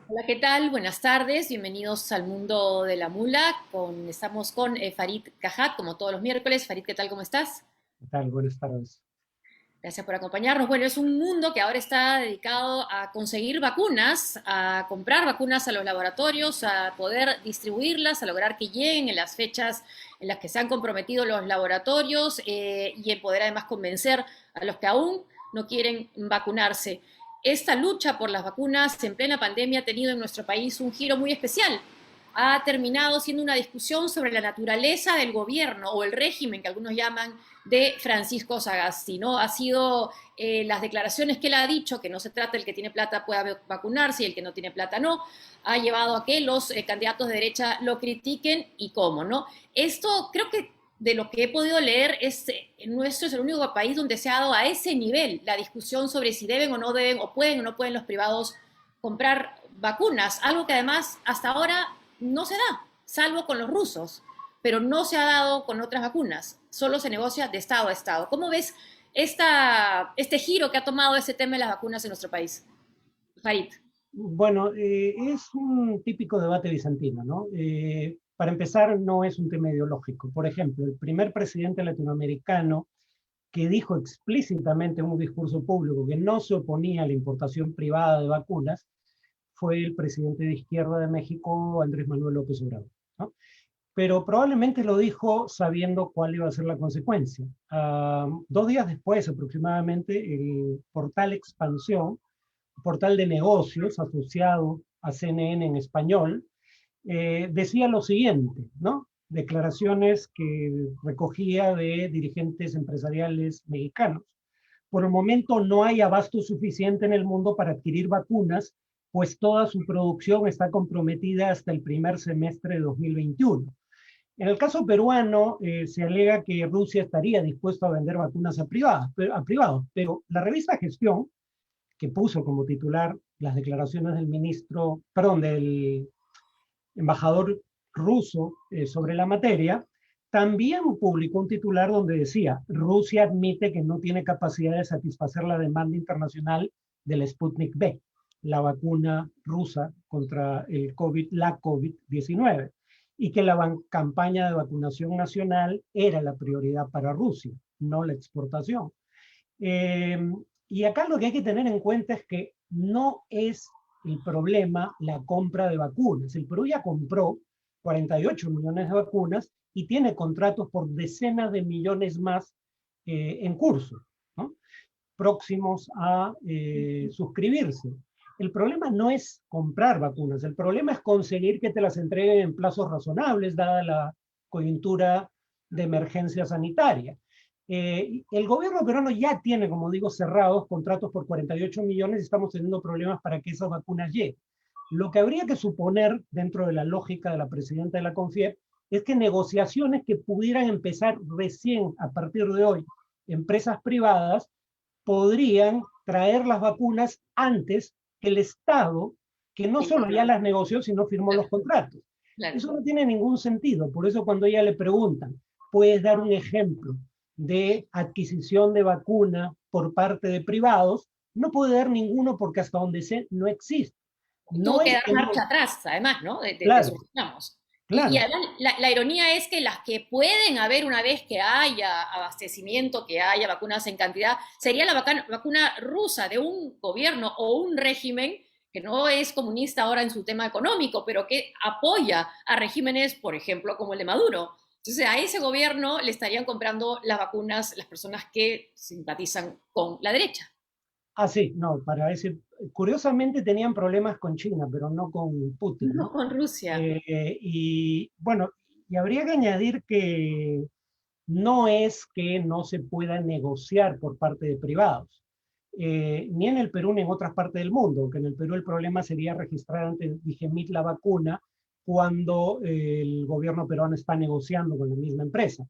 Hola, ¿qué tal? Buenas tardes, bienvenidos al Mundo de la Mula. Estamos con Farid Cajat, como todos los miércoles. Farid, ¿qué tal? ¿Cómo estás? ¿Qué tal? Buenas tardes. Gracias por acompañarnos. Bueno, es un mundo que ahora está dedicado a conseguir vacunas, a comprar vacunas a los laboratorios, a poder distribuirlas, a lograr que lleguen en las fechas en las que se han comprometido los laboratorios y en poder además convencer a los que aún no quieren vacunarse. Esta lucha por las vacunas en plena pandemia ha tenido en nuestro país un giro muy especial. Ha terminado siendo una discusión sobre la naturaleza del gobierno o el régimen que algunos llaman de Francisco Sagasti, ¿no? Ha sido las declaraciones que él ha dicho, que no se trata el que tiene plata pueda vacunarse y el que no tiene plata no, ha llevado a que los candidatos de derecha lo critiquen y cómo, ¿no? Esto creo que de lo que he podido leer es nuestro es el único país donde se ha dado a ese nivel la discusión sobre si deben o no deben o pueden o no pueden los privados comprar vacunas, algo que además hasta ahora no se da, salvo con los rusos, pero no se ha dado con otras vacunas, solo se negocia de estado a estado. ¿Cómo ves este giro que ha tomado ese tema de las vacunas en nuestro país? Farid. Bueno, es un típico debate bizantino, ¿no? Para empezar, no es un tema ideológico. Por ejemplo, el primer presidente latinoamericano que dijo explícitamente en un discurso público que no se oponía a la importación privada de vacunas fue el presidente de izquierda de México, Andrés Manuel López Obrador, ¿no? Pero probablemente lo dijo sabiendo cuál iba a ser la consecuencia. 2 días después, aproximadamente, el portal Expansión, portal de negocios asociado a CNN en español, decía lo siguiente, ¿no? Declaraciones que recogía de dirigentes empresariales mexicanos. Por el momento no hay abasto suficiente en el mundo para adquirir vacunas, pues toda su producción está comprometida hasta el primer semestre de 2021. En el caso peruano, se alega que Rusia estaría dispuesto a vender vacunas a privados, pero la revista Gestión, que puso como titular las declaraciones del ministro, perdón, del embajador ruso sobre la materia, también publicó un titular donde decía, Rusia admite que no tiene capacidad de satisfacer la demanda internacional del Sputnik V, la vacuna rusa contra el COVID, la COVID-19, y que la campaña de vacunación nacional era la prioridad para Rusia, no la exportación. Eh, y acá lo que hay que tener en cuenta es que no es el problema la compra de vacunas. El Perú ya compró 48 millones de vacunas y tiene contratos por decenas de millones más en curso, ¿no? Próximos a suscribirse. El problema no es comprar vacunas, el problema es conseguir que te las entreguen en plazos razonables, dada la coyuntura de emergencia sanitaria. El gobierno peruano ya tiene, como digo, cerrados contratos por 48 millones y estamos teniendo problemas para que esas vacunas lleguen. Lo que habría que suponer, dentro de la lógica de la presidenta de la CONFIEP, es que negociaciones que pudieran empezar recién a partir de hoy, empresas privadas, podrían traer las vacunas antes que el Estado, que no solo ya las negoció, sino firmó Claro, los contratos. claro. Eso no tiene ningún sentido. Por eso cuando ella le preguntan, ¿puedes dar un ejemplo de adquisición de vacuna por parte de privados? No puede dar ninguno porque hasta donde sé no existe. No Tuvo que es dar que no, marcha atrás, además, ¿no? De claro, sus reclamos. Y claro, además, la ironía es que las que pueden haber una vez que haya abastecimiento, que haya vacunas en cantidad, sería la vacuna rusa de un gobierno o un régimen que no es comunista ahora en su tema económico, pero que apoya a regímenes, por ejemplo, como el de Maduro. Entonces, a ese gobierno le estarían comprando las vacunas las personas que simpatizan con la derecha. ah, sí, no, para ese, curiosamente tenían problemas con China, pero no con Putin, No ¿no? con Rusia. Y bueno, y habría que añadir que no es que no se pueda negociar por parte de privados, ni en el Perú ni en otras partes del mundo, que en el Perú el problema sería registrar ante Digemit la vacuna cuando el gobierno peruano está negociando con la misma empresa.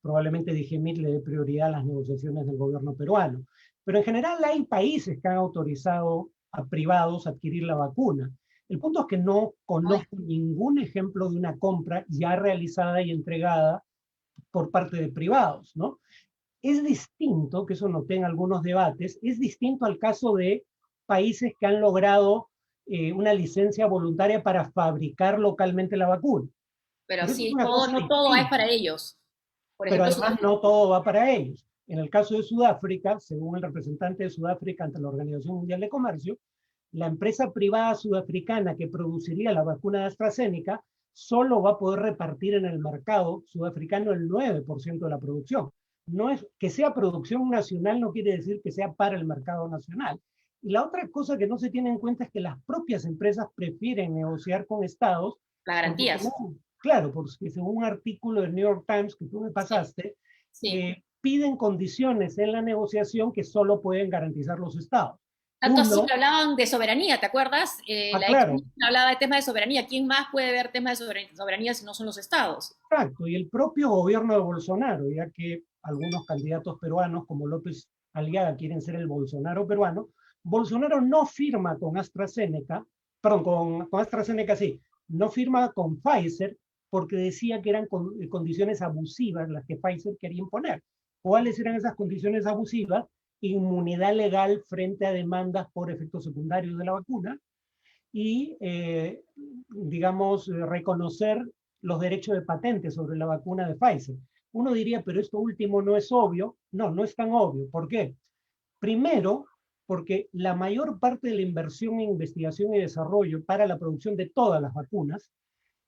Probablemente Digemit le dé prioridad a las negociaciones del gobierno peruano. Pero en general hay países que han autorizado a privados a adquirir la vacuna. El punto es que no Ay, conozco ningún ejemplo de una compra ya realizada y entregada por parte de privados, ¿no? Es distinto, que eso noté en algunos debates, es distinto al caso de países que han logrado una licencia voluntaria para fabricar localmente la vacuna. Pero Pero eso es sí, una cosa no todo es distinta. para ellos. Por Pero ejemplo, además no todo va para ellos. En el caso de Sudáfrica, según el representante de Sudáfrica ante la Organización Mundial de Comercio, la empresa privada sudafricana que produciría la vacuna de AstraZeneca solo va a poder repartir en el mercado sudafricano el 9% de la producción. No es que sea producción nacional, no quiere decir que sea para el mercado nacional. Y la otra cosa que no se tiene en cuenta es que las propias empresas prefieren negociar con estados, las porque garantías. según, claro, porque según un artículo del New York Times que tú me Sí, pasaste, sí. piden condiciones en la negociación que solo pueden garantizar los estados. Tanto así Uno, que hablaban de soberanía, ¿te acuerdas? La ex claro, hablaba de temas de soberanía. ¿Quién más puede ver temas de soberanía si no son los estados? exacto, y el propio gobierno de Bolsonaro, ya que algunos candidatos peruanos como López Aliaga quieren ser el Bolsonaro peruano, Bolsonaro no firma con AstraZeneca, perdón, con AstraZeneca sí, no firma con Pfizer porque decía que eran condiciones abusivas las que Pfizer quería imponer. ¿Cuáles eran esas condiciones abusivas? Inmunidad legal frente a demandas por efectos secundarios de la vacuna y, digamos, reconocer los derechos de patente sobre la vacuna de Pfizer. Uno diría, pero esto último no es obvio. No, no es tan obvio. ¿Por qué? Primero, porque la mayor parte de la inversión en investigación y desarrollo para la producción de todas las vacunas,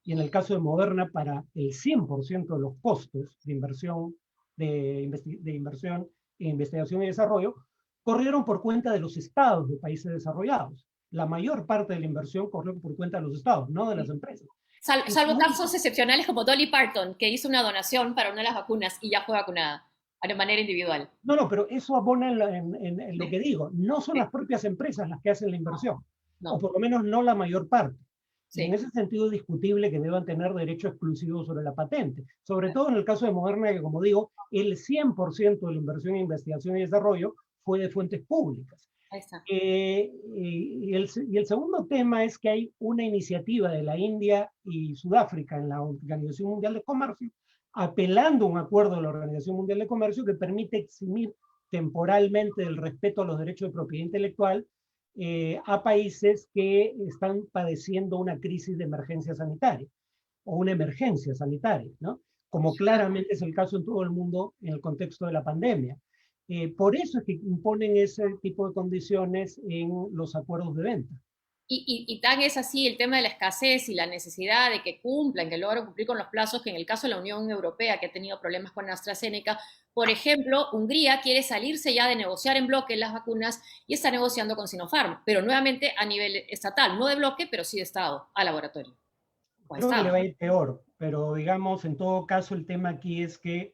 y en el caso de Moderna para el 100% de los costos de inversión, de inversión en investigación y desarrollo, corrieron por cuenta de los estados de países desarrollados. La mayor parte de la inversión corrió por cuenta de los estados, no de las empresas. Salvo casos excepcionales como Dolly Parton, que hizo una donación para una de las vacunas y ya fue vacunada de manera individual. No, no, pero eso abona en lo Sí, que digo. No son sí. las propias empresas las que hacen la inversión, o No, por lo menos no la mayor parte. Y en sí. ese sentido es discutible que deban tener derecho exclusivo sobre la patente. Sobre todo en el caso de Moderna, que como digo, el 100% de la inversión en investigación y desarrollo fue de fuentes públicas. Ahí está. Y el segundo tema es que hay una iniciativa de la India y Sudáfrica en la Organización Mundial de Comercio, apelando a un acuerdo de la Organización Mundial de Comercio que permite eximir temporalmente del respeto a los derechos de propiedad intelectual a países que están padeciendo una crisis de emergencia sanitaria o una emergencia sanitaria, ¿no? Como claramente es el caso en todo el mundo en el contexto de la pandemia. Por eso es que imponen ese tipo de condiciones en los acuerdos de venta. Y tan es así el tema de la escasez y la necesidad de que cumplan, que logren cumplir con los plazos, que en el caso de la Unión Europea, que ha tenido problemas con AstraZeneca, por ejemplo, Hungría quiere salirse ya de negociar en bloque las vacunas y está negociando con Sinopharm, pero nuevamente a nivel estatal, no de bloque, pero sí de Estado, a laboratorio o a Creo que le Estado. va a ir peor, pero digamos, en todo caso, el tema aquí es que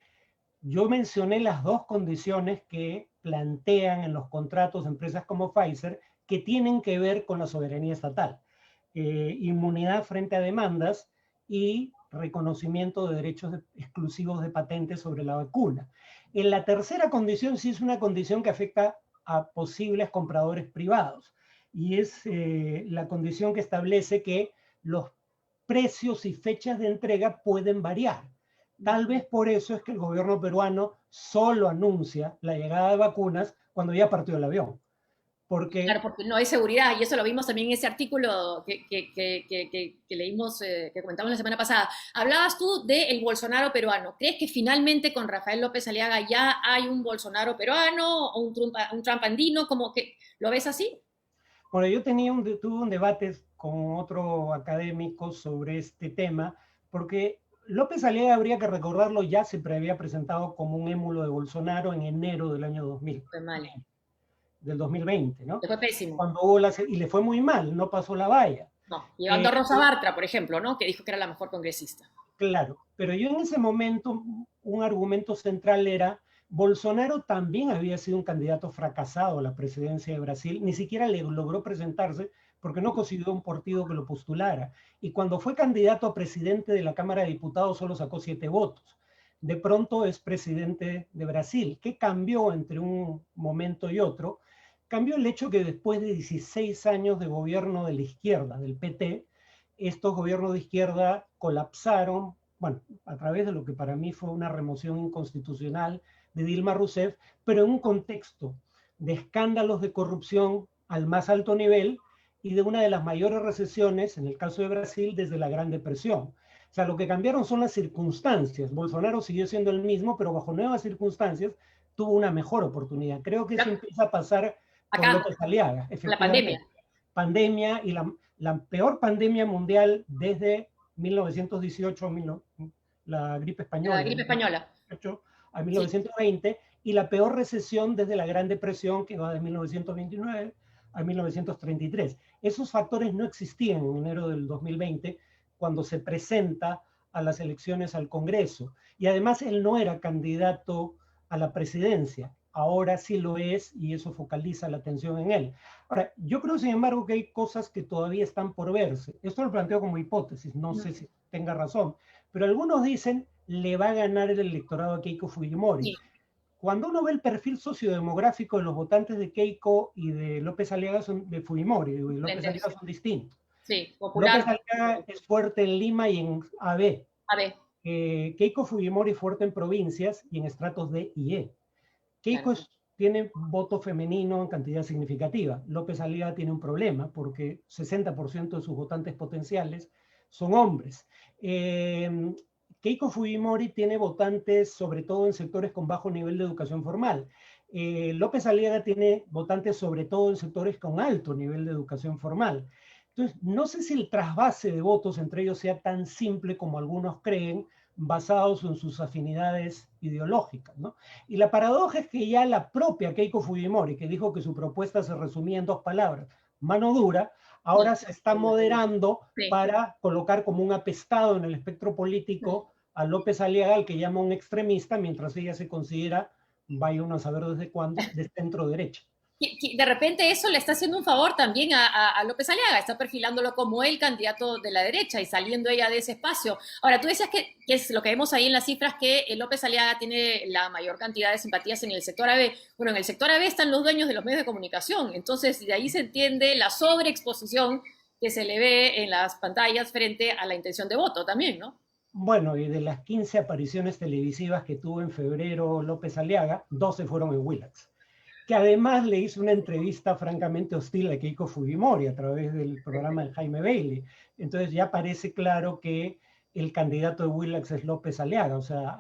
yo mencioné las dos condiciones que plantean en los contratos de empresas como Pfizer que tienen que ver con la soberanía estatal. Inmunidad frente a demandas y reconocimiento de derechos exclusivos de patentes sobre la vacuna. En la tercera condición sí es una condición que afecta a posibles compradores privados y es la condición que establece que los precios y fechas de entrega pueden variar. Tal vez por eso es que el gobierno peruano solo anuncia la llegada de vacunas cuando ya partió el avión. Claro, Porque, porque no hay seguridad, y eso lo vimos también en ese artículo que leímos, que comentamos la semana pasada. Hablabas tú del Bolsonaro peruano. ¿Crees que finalmente con Rafael López Aliaga ya hay un Bolsonaro peruano o un Trump andino? ¿Como que lo ves así? bueno, yo tuve un debate con otro académico sobre este tema, porque López Aliaga, habría que recordarlo, ya se había presentado como un émulo de Bolsonaro en enero del año 2000, Fue mal, del 2020, ¿no? le fue pésimo. Cuando hubo y le fue muy mal, no pasó la valla. No, llevando Eh, a Rosa Bartra, por ejemplo, ¿no? Que dijo que era la mejor congresista. Claro, pero yo en ese momento un argumento central era, Bolsonaro también había sido un candidato fracasado a la presidencia de Brasil, ni siquiera le logró presentarse porque no consiguió un partido que lo postulara. Y cuando fue candidato a presidente de la Cámara de Diputados solo sacó 7 votos. De pronto es presidente de Brasil. ¿Qué cambió entre un momento y otro? Cambió el hecho que después de 16 años de gobierno de la izquierda, del PT, estos gobiernos de izquierda colapsaron, bueno, a través de lo que para mí fue una remoción inconstitucional de Dilma Rousseff, pero en un contexto de escándalos de corrupción al más alto nivel y de una de las mayores recesiones, en el caso de Brasil, desde la Gran Depresión. O sea, lo que cambiaron son las circunstancias. Bolsonaro siguió siendo el mismo, pero bajo nuevas circunstancias tuvo una mejor oportunidad. Creo que eso empieza a pasar con Acá, López Aliaga, la pandemia. efectivamente. Pandemia y la peor pandemia mundial desde 1918, la gripe La española, gripe española. 1918 a Sí. 1920, y la peor recesión desde la Gran Depresión, que va de 1929 a 1933. Esos factores no existían en enero del 2020, cuando se presenta a las elecciones al Congreso. Y además él no era candidato a la presidencia. Ahora sí lo es, y eso focaliza la atención en él. Ahora, yo creo, sin embargo, que hay cosas que todavía están por verse. Esto lo planteo como hipótesis, no sé si tenga razón, pero algunos dicen le va a ganar el electorado a Keiko Fujimori. Sí, Cuando uno ve el perfil sociodemográfico de los votantes de Keiko y de López Aliaga, de Fujimori, y de López Aliaga, son distintos. sí, López popular. Aliaga es fuerte en Lima y en AB. A ver, Keiko Fujimori es fuerte en provincias y en estratos D y E. claro. Keiko tiene voto femenino en cantidad significativa. López Aliaga tiene un problema porque 60% de sus votantes potenciales son hombres. Keiko Fujimori tiene votantes sobre todo en sectores con bajo nivel de educación formal. López Aliaga tiene votantes sobre todo en sectores con alto nivel de educación formal. Entonces, no sé si el trasvase de votos entre ellos sea tan simple como algunos creen, basados en sus afinidades ideológicas, ¿no? Y la paradoja es que ya la propia Keiko Fujimori, que dijo que su propuesta se resumía en 2 palabras, mano dura, ahora se está moderando Sí. para colocar como un apestado en el espectro político a López Aliaga, al que llama un extremista, mientras ella se considera, vaya uno a saber desde cuándo, de centro derecha. De repente eso le está haciendo un favor también a López Aliaga, está perfilándolo como el candidato de la derecha y saliendo ella de ese espacio. Ahora, tú decías que es lo que vemos ahí en las cifras, que López Aliaga tiene la mayor cantidad de simpatías en el sector AB. Bueno, en el sector AB están los dueños de los medios de comunicación, entonces de ahí se entiende la sobreexposición que se le ve en las pantallas frente a la intención de voto también, ¿no? Bueno, y de las 15 apariciones televisivas que tuvo en febrero López Aliaga, 12 fueron en Willax, que además le hizo una entrevista francamente hostil a Keiko Fujimori a través del programa de Jaime Bailey. Entonces ya parece claro que el candidato de Willax es López Aliaga. O sea,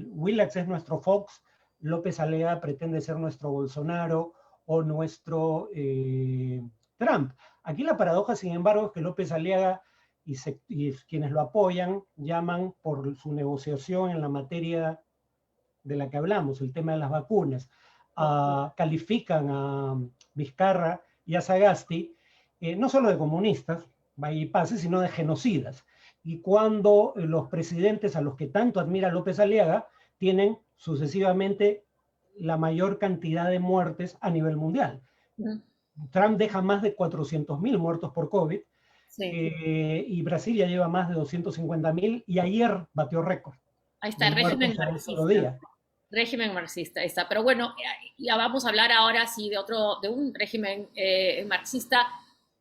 Willax es nuestro Fox, López Aliaga pretende ser nuestro Bolsonaro o nuestro Trump. Aquí la paradoja, sin embargo, es que López Aliaga y quienes lo apoyan llaman por su negociación en la materia de la que hablamos, el tema de las vacunas, califican a Vizcarra y a Sagasti no solo de comunistas, vaya y pase, sino de genocidas. Y cuando los presidentes a los que tanto admira López Aliaga tienen sucesivamente la mayor cantidad de muertes a nivel mundial. Trump deja más de 400.000 muertos por COVID, Sí. Y Brasil ya lleva más de 250.000 y ayer batió récord. Ahí está, el régimen marxista. Régimen marxista está. Pero bueno, ya vamos a hablar ahora sí de un régimen marxista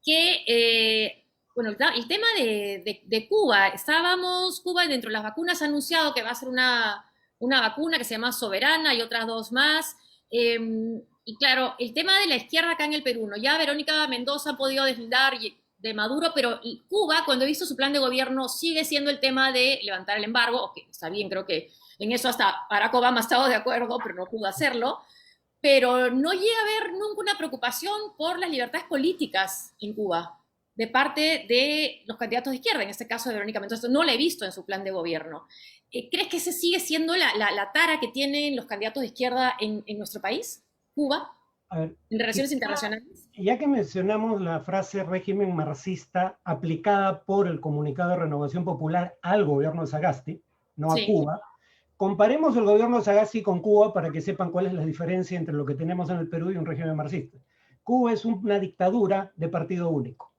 que, bueno, el tema de Cuba, Cuba dentro de las vacunas ha anunciado que va a ser una vacuna que se llama Soberana y otras 2 más. Y claro, el tema de la izquierda acá en el Perú, ¿no? Ya Verónica Mendoza ha podido deslindar de Maduro, pero Cuba, cuando he visto su plan de gobierno, sigue siendo el tema de levantar el embargo, ok, está bien, creo que en eso hasta Barack Obama ha estado de acuerdo, pero no pudo hacerlo, pero no llega a haber nunca una preocupación por las libertades políticas en Cuba, de parte de los candidatos de izquierda, en este caso de Verónica Mendoza, no la he visto en su plan de gobierno. ¿Crees que ese sigue siendo la tara que tienen los candidatos de izquierda en nuestro país, Cuba? A ver, en relaciones internacionales. Ya que mencionamos la frase régimen marxista aplicada por el comunicado de Renovación Popular al gobierno de Sagasti, no a Cuba, comparemos el gobierno de Sagasti con Cuba para que sepan cuál es la diferencia entre lo que tenemos en el Perú y un régimen marxista. Cuba es una dictadura de partido único.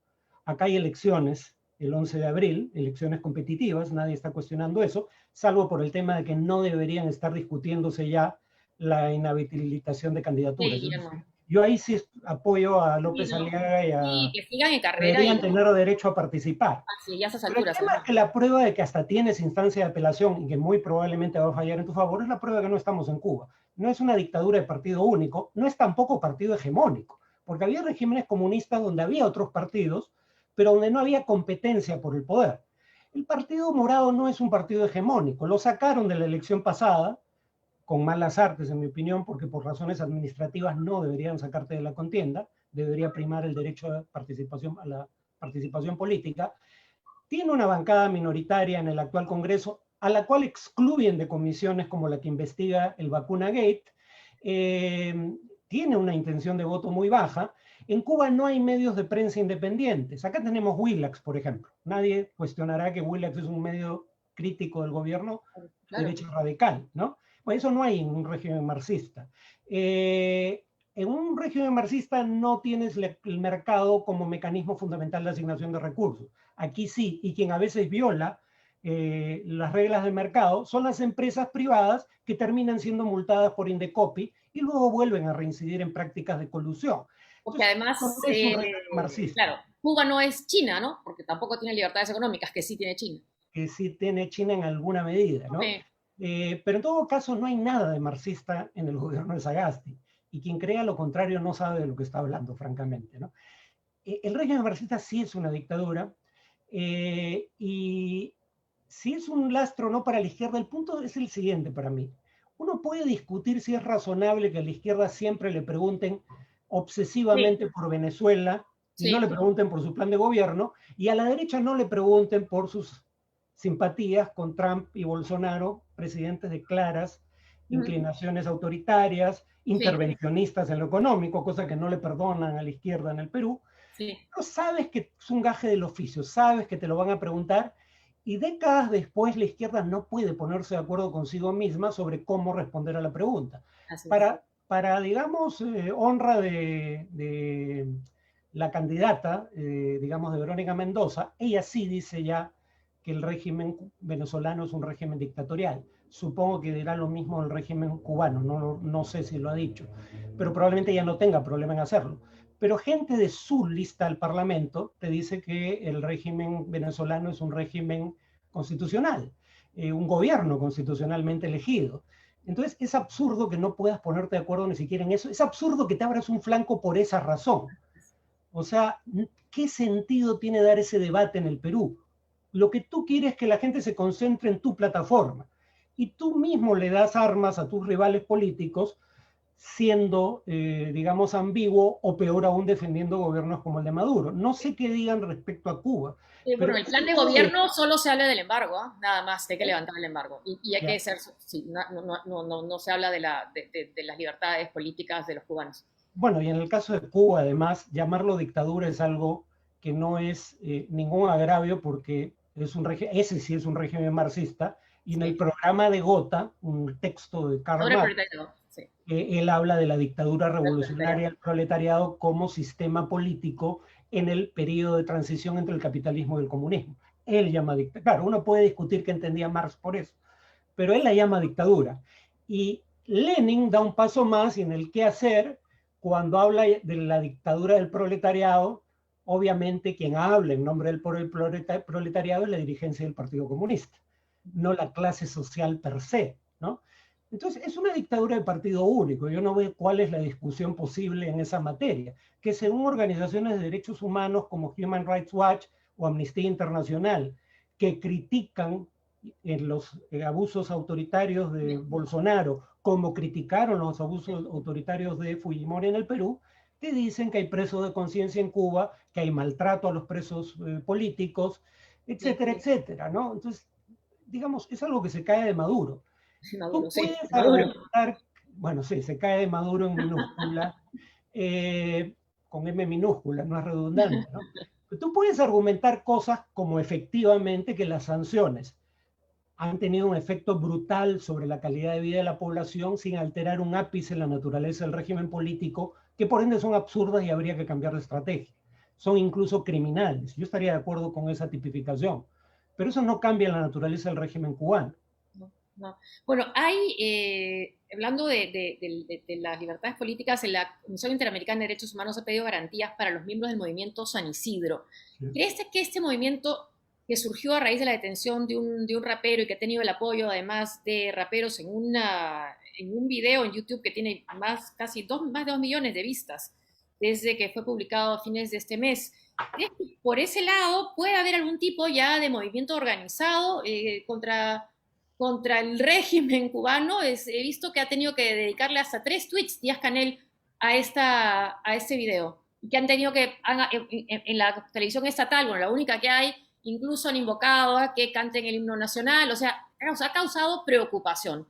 Acá hay elecciones el 11 de abril, elecciones competitivas, nadie está cuestionando eso, salvo por el tema de que no deberían estar discutiéndose ya la inhabilitación de candidaturas. Sí, yo ahí sí apoyo a López Aliaga y a... Sí, que sigan en carrera. Deberían tener derecho a participar. Así, ya a esas Pero alturas. El tema es que la prueba de que hasta tienes instancia de apelación y que muy probablemente va a fallar en tu favor es la prueba de que no estamos en Cuba. No es una dictadura de partido único, no es tampoco partido hegemónico, porque había regímenes comunistas donde había otros partidos, pero donde no había competencia por el poder. El Partido Morado no es un partido hegemónico, lo sacaron de la elección pasada, con malas artes, en mi opinión, porque por razones administrativas no deberían sacarte de la contienda, debería primar el derecho a la participación política. Tiene una bancada minoritaria en el actual Congreso, a la cual excluyen de comisiones como la que investiga el Vacuna Gate. Tiene una intención de voto muy baja. En Cuba no hay medios de prensa independientes. Acá tenemos Willax, por ejemplo. Nadie cuestionará que Willax es un medio crítico del gobierno, Claro. derecha radical, ¿no? Pues eso no hay en un régimen marxista. En un régimen marxista no tienes el mercado como mecanismo fundamental de asignación de recursos. Aquí sí, y quien a veces viola las reglas del mercado son las empresas privadas que terminan siendo multadas por Indecopi y luego vuelven a reincidir en prácticas de colusión. Porque Entonces, además, no es un régimen marxista. claro, Cuba no es China, ¿no? Porque tampoco tiene libertades económicas, que sí tiene China. Que sí tiene China en alguna medida, ¿no? Okay. Pero en todo caso no hay nada de marxista en el gobierno de Sagasti. Y quien crea lo contrario no sabe de lo que está hablando, francamente, ¿no? El régimen marxista sí es una dictadura, y si es un lastro no para la izquierda, el punto es el siguiente para mí. Uno puede discutir si es razonable que a la izquierda siempre le pregunten obsesivamente Sí, por Venezuela y no sí. le pregunten por su plan de gobierno, y a la derecha no le pregunten por sus simpatías con Trump y Bolsonaro, presidentes de claras inclinaciones autoritarias, Sí, intervencionistas en lo económico, cosa que no le perdonan a la izquierda en el Perú. sí. Pero sabes que es un gaje del oficio, sabes que te lo van a preguntar, y décadas después la izquierda no puede ponerse de acuerdo consigo misma sobre cómo responder a la pregunta. Así es. Para digamos, honra de la candidata, digamos, de Verónica Mendoza, ella sí dice ya que el régimen venezolano es un régimen dictatorial. Supongo que dirá lo mismo el régimen cubano, no sé si lo ha dicho, pero probablemente ella no tenga problema en hacerlo. Pero gente de su lista al Parlamento te dice que el régimen venezolano es un régimen constitucional, un gobierno constitucionalmente elegido. Entonces es absurdo que no puedas ponerte de acuerdo ni siquiera en eso. Es absurdo que te abras un flanco por esa razón. O sea, ¿qué sentido tiene dar ese debate en el Perú? Lo que tú quieres es que la gente se concentre en tu plataforma, y tú mismo le das armas a tus rivales políticos siendo, digamos, ambiguo, o peor aún defendiendo gobiernos como el de Maduro. No sé qué digan respecto a Cuba, Bueno, pero el ese plan de modo de... gobierno solo se habla del embargo, ¿ah? Nada más, que hay que levantar el embargo. Y hay que Ya. ser, sí, no se habla de las libertades políticas de los cubanos. Bueno, y en el caso de Cuba, además, llamarlo dictadura es algo que no es ningún agravio, porque es ese sí es un régimen marxista, y en el Sí, programa de Gotha, un texto de Karl ahora el Marx, proletariado, sí, él habla de la dictadura el proletariado. revolucionaria del proletariado como sistema político en el periodo de transición entre el capitalismo y el comunismo. Él llama dictadura. Claro, uno puede discutir qué entendía Marx por eso, pero él la llama dictadura. Y Lenin da un paso más, y en el qué hacer, cuando habla de la dictadura del proletariado, obviamente quien habla en nombre del proletariado es la dirigencia del Partido Comunista, no la clase social per se, ¿no? Entonces, es una dictadura de partido único. Yo no veo cuál es la discusión posible en esa materia, que según organizaciones de derechos humanos como Human Rights Watch o Amnistía Internacional, que critican los abusos autoritarios de Bolsonaro, como criticaron los abusos autoritarios de Fujimori en el Perú, te dicen que hay presos de conciencia en Cuba, que hay maltrato a los presos políticos, Sí, etcétera, etcétera, ¿no? Entonces, digamos, es algo que se cae de Maduro. Maduro, Tú sí, puedes Maduro. argumentar, bueno, sí, se cae de Maduro en minúscula, eh, con M minúscula, no es redundante, ¿no? Pero tú puedes argumentar cosas como efectivamente que las sanciones han tenido un efecto brutal sobre la calidad de vida de la población sin alterar un ápice en la naturaleza del régimen político, que por ende son absurdas y habría que cambiar de estrategia. Son incluso criminales. Yo estaría de acuerdo con esa tipificación, pero eso no cambia la naturaleza del régimen cubano. No, no. Bueno, hay, hablando de las libertades políticas, la Comisión Interamericana de Derechos Humanos ha pedido garantías para los miembros del movimiento San Isidro. ¿Sí? ¿Crees que este movimiento, que surgió a raíz de la detención de un rapero y que ha tenido el apoyo además de raperos en un video en YouTube que tiene más de 2 millones de vistas, desde que fue publicado a fines de este mes. ¿Crees que por ese lado puede haber algún tipo ya de movimiento organizado contra el régimen cubano? He visto que ha tenido que dedicarle hasta 3 tweets, Díaz-Canel, a este video, que han tenido que, en la televisión estatal, bueno, la única que hay, incluso han invocado a que canten el himno nacional, o sea, ha causado preocupación.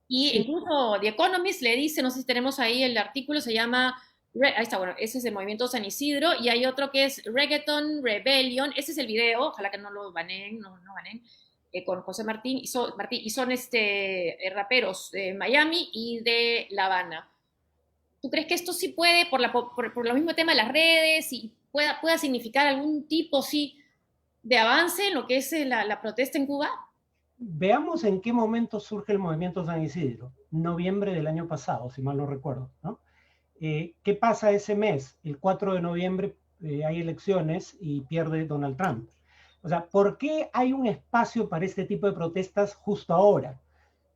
Y Sí, incluso The Economist le dice, no sé si tenemos ahí el artículo, se llama, ahí está, bueno, ese es el movimiento San Isidro, y hay otro que es Reggaeton Rebellion, ese es el video, ojalá que no lo baneen, no baneen, con José Martín, y son raperos de Miami y de La Habana. ¿Tú crees que esto sí puede, por lo mismo tema de las redes, y pueda significar algún tipo, sí, de avance en lo que es la protesta en Cuba? veamos en qué momento surge el movimiento San Isidro. Noviembre del año pasado, si mal no recuerdo, ¿no? ¿Qué pasa ese mes? El 4 de noviembre hay elecciones y pierde Donald Trump. O sea, ¿por qué hay un espacio para este tipo de protestas justo ahora?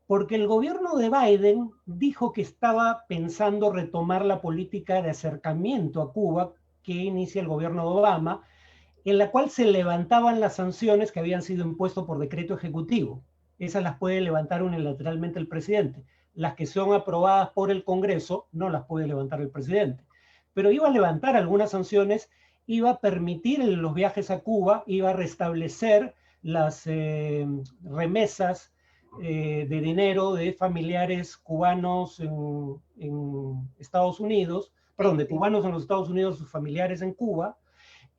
Porque el gobierno de Biden dijo que estaba pensando retomar la política de acercamiento a Cuba que inicia el gobierno de Obama, en la cual se levantaban las sanciones que habían sido impuestas por decreto ejecutivo. Esas las puede levantar unilateralmente el presidente. Las que son aprobadas por el Congreso no las puede levantar el presidente. Pero iba a levantar algunas sanciones, iba a permitir los viajes a Cuba, iba a restablecer las remesas de dinero de familiares cubanos en Estados Unidos, perdón, Sí. de cubanos en los Estados Unidos, sus familiares en Cuba,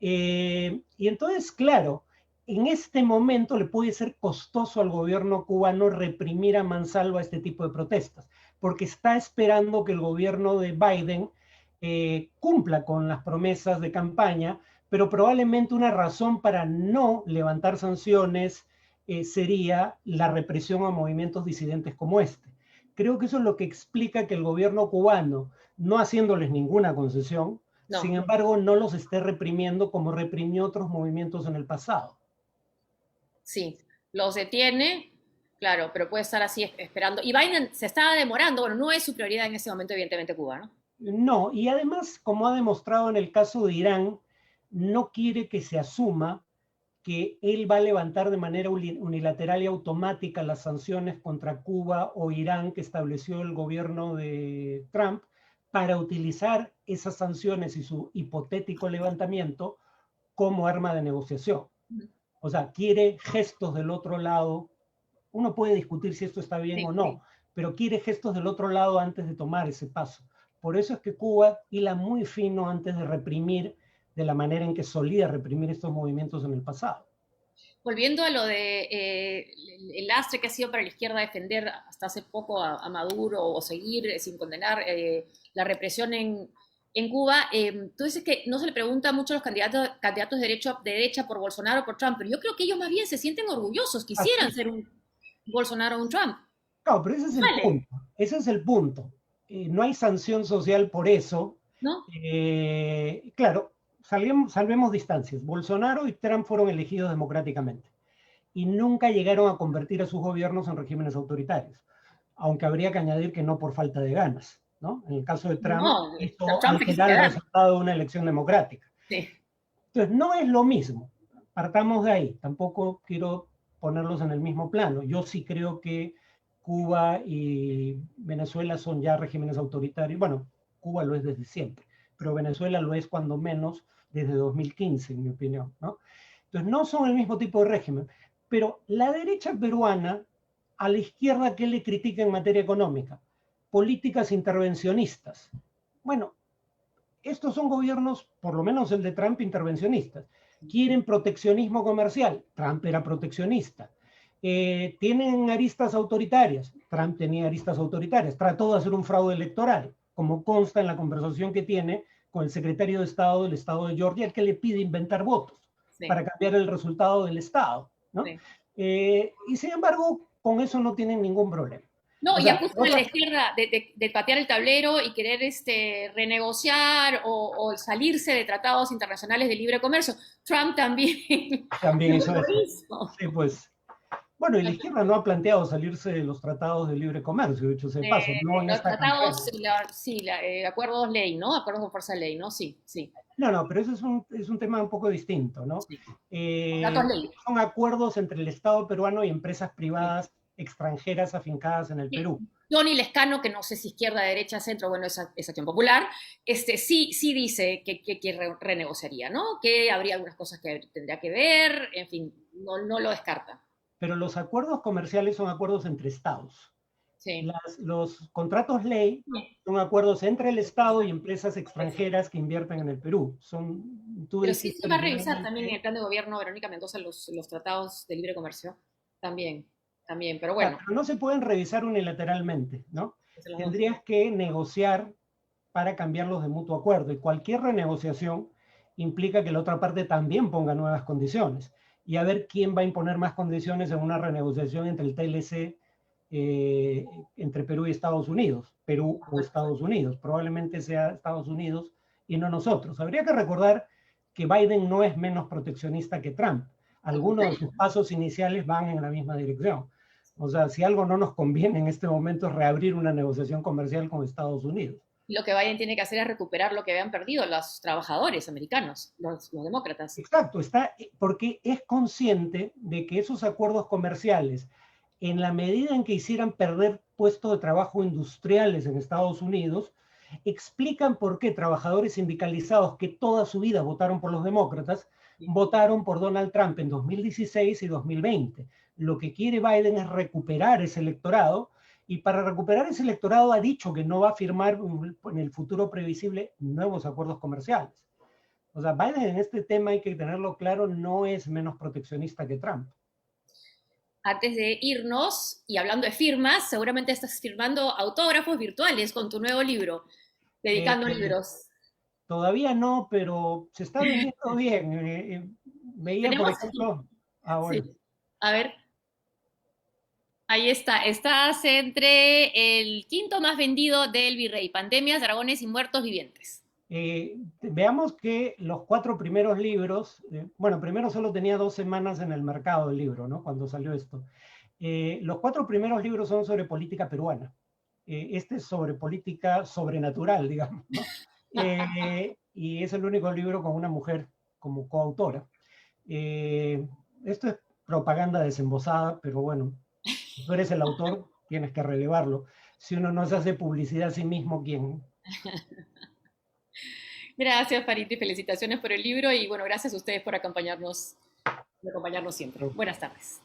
y entonces, claro, en este momento le puede ser costoso al gobierno cubano reprimir a mansalva este tipo de protestas, porque está esperando que el gobierno de Biden cumpla con las promesas de campaña, pero probablemente una razón para no levantar sanciones sería la represión a movimientos disidentes como este. Creo que eso es lo que explica que el gobierno cubano, no haciéndoles ninguna concesión, sin No. embargo, no los esté reprimiendo como reprimió otros movimientos en el pasado. Sí, los detiene, claro, pero puede estar así esperando. Y Biden se está demorando, bueno, no es su prioridad en ese momento, evidentemente, Cuba, ¿no? No, y además, como ha demostrado en el caso de Irán, no quiere que se asuma que él va a levantar de manera unilateral y automática las sanciones contra Cuba o Irán que estableció el gobierno de Trump para utilizar esas sanciones y su hipotético levantamiento como arma de negociación. O sea, quiere gestos del otro lado. Uno puede discutir si esto está bien o Sí, no, pero quiere gestos del otro lado antes de tomar ese paso. Por eso es que Cuba hila muy fino antes de reprimir de la manera en que solía reprimir estos movimientos en el pasado. volviendo a lo de el lastre que ha sido para la izquierda defender hasta hace poco a Maduro o seguir sin condenar la represión en Cuba, tú dices que no se le pregunta mucho a los candidatos de derecha por Bolsonaro o por Trump, pero yo creo que ellos más bien se sienten orgullosos, quisieran Así, ser un Bolsonaro o un Trump. claro, pero ese es el Vale, punto. Ese es el punto. No hay sanción social por eso. ¿no? Claro, salvemos distancias. Bolsonaro y Trump fueron elegidos democráticamente y nunca llegaron a convertir a sus gobiernos en regímenes autoritarios, aunque habría que añadir que no por falta de ganas, ¿no? En el caso de Trump, No, esto Trump se quiso altera el quedar. resultado de una elección democrática. Sí. Entonces, no es lo mismo, partamos de ahí, tampoco quiero ponerlos en el mismo plano. Yo sí creo que Cuba y Venezuela son ya regímenes autoritarios, bueno, Cuba lo es desde siempre, pero Venezuela lo es cuando menos desde 2015, en mi opinión, ¿no? Entonces, no son el mismo tipo de régimen, pero la derecha peruana, a la izquierda, ¿qué le critica en materia económica? Políticas intervencionistas. Bueno, estos son gobiernos, por lo menos el de Trump, intervencionistas. Quieren proteccionismo comercial, Trump era proteccionista. Tienen aristas autoritarias, Trump tenía aristas autoritarias, trató de hacer un fraude electoral, como consta en la conversación que tiene con el secretario de Estado del Estado de Georgia, el que le pide inventar votos Sí, para cambiar el resultado del Estado, ¿no? sí. Y sin embargo, con eso no tienen ningún problema. No, O y sea, acusan a la izquierda de patear el tablero y querer renegociar o salirse de tratados internacionales de libre comercio. Trump también también lo hizo eso. hizo. Sí, pues Bueno, y la izquierda no ha planteado salirse de los tratados de libre comercio, dicho sea de paso, no en Los esta campaña. tratados, sí, acuerdos ley, ¿no? Acuerdos con fuerza de ley, ¿no? Sí, sí, No, no, pero eso es un tema un poco distinto, ¿no? sí. Contratos ley. Son acuerdos entre el Estado peruano y empresas Sí. privadas extranjeras afincadas en el Sí. Perú. Johnny Lescano, que no sé si izquierda, derecha, centro, bueno, es Acción Popular, sí dice que renegociaría, ¿no? Que habría algunas cosas que tendría que ver, en fin, no lo descarta. Pero los acuerdos comerciales son acuerdos entre estados. Sí. Los contratos ley son acuerdos entre el Estado y empresas extranjeras que invierten en el Perú. Tú Pero sí dijiste se va a revisar también en originalmente, el plan de gobierno, Verónica Mendoza, los tratados de libre comercio. También, también, pero claro, bueno, pero no se pueden revisar unilateralmente, ¿no? entre los dos. Tendrías que negociar para cambiarlos de mutuo acuerdo y cualquier renegociación implica que la otra parte también ponga nuevas condiciones y a ver quién va a imponer más condiciones en una renegociación entre el TLC, entre Perú y Estados Unidos, Perú o Estados Unidos, probablemente sea Estados Unidos y no nosotros. Habría que recordar que Biden no es menos proteccionista que Trump. Al Algunos de contrario, sus pasos iniciales van en la misma dirección. O sea, si algo no nos conviene en este momento es reabrir una negociación comercial con Estados Unidos. lo que Biden tiene que hacer es recuperar lo que habían perdido los trabajadores americanos, los demócratas. Exacto, está porque es consciente de que esos acuerdos comerciales, en la medida en que hicieran perder puestos de trabajo industriales en Estados Unidos, explican por qué trabajadores sindicalizados que toda su vida votaron por los demócratas, votaron por Donald Trump en 2016 y 2020. Lo que quiere Biden es recuperar ese electorado y para recuperar ese electorado ha dicho que no va a firmar en el futuro previsible nuevos acuerdos comerciales. O sea, Biden en este tema hay que tenerlo claro, no es menos proteccionista que Trump. Antes de irnos, y hablando de firmas, seguramente estás firmando autógrafos virtuales con tu nuevo libro, Eh, dedicando libros. Todavía no, pero se está vendiendo bien. Veía, por Tenemos aquí, ejemplo, ah, sí, bueno, a ver, ahí está, estás entre el quinto más vendido del Virrey, Pandemias, Dragones y Muertos Vivientes. veamos que los 4 primeros libros, bueno, primero solo tenía 2 semanas en el mercado el libro, ¿no? Cuando salió esto. Los 4 primeros libros son sobre política peruana. Este es sobre política sobrenatural, digamos, ¿no? Y es el único libro con una mujer como coautora. Eh, Esto es propaganda desembosada, pero bueno, si tú eres el autor, tienes que relevarlo. Si uno no se hace publicidad a sí mismo, ¿quién? Gracias, Fariti, felicitaciones por el libro y bueno, gracias a ustedes por acompañarnos siempre. Buenas tardes.